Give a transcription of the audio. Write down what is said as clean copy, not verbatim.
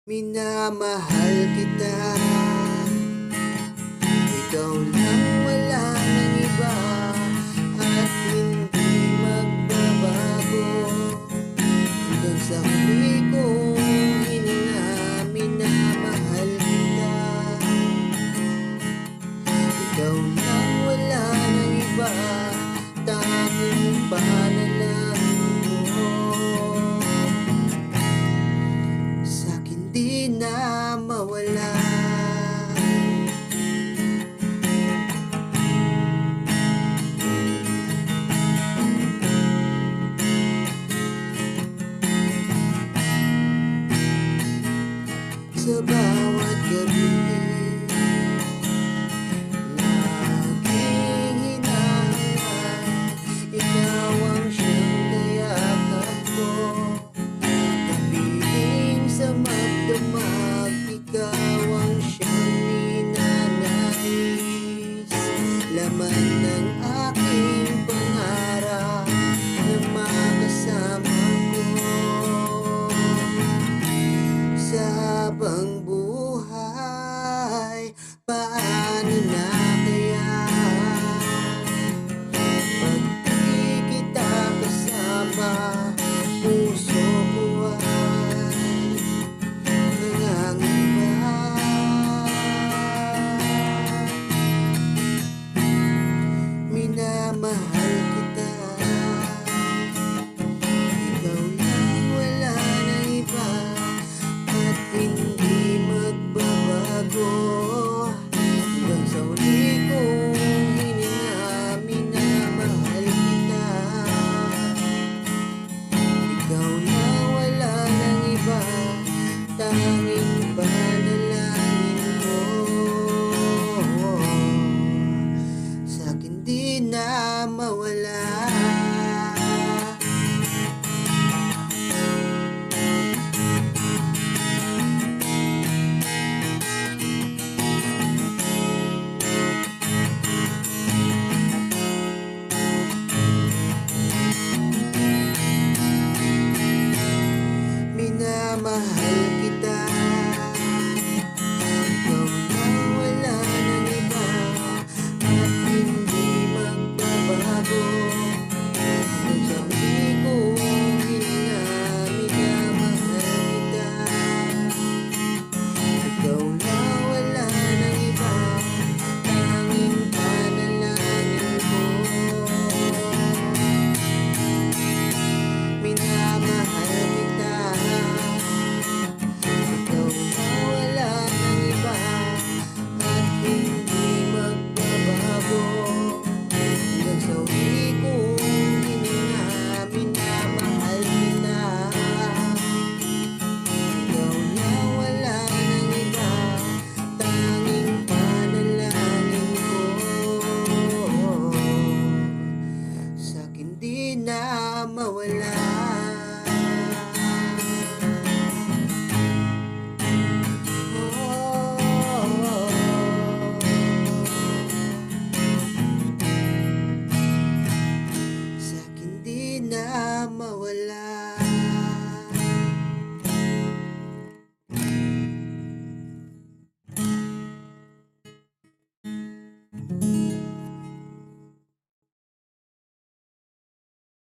Minamahal kita, ikaw lang, wala nang iba, at hindi magbabago hanggang sa huli kong hininga. Minamahal kita, ikaw lang, wala nang iba, tanging panalangin mo sa'kin di na mawala. Sa bawat gabi, laging hinahanap, ikaw ang siyang kayakap ko. Kapiling sa magdamag, ikaw ang siyang ninanais. Laman ng aking pangarap na makasama ko sa habang buhay. Paano na kaya pag di kita kasama? Puso ko ay nangangiba. Minamahal kita, ikaw lang, wala nang iba, at hindi magbabago hanggang sa huli kong hininga. Minamahal kita, ikaw lang, wala nang iba, tanging panalangin mo sa'kin di na mawala. Minamahal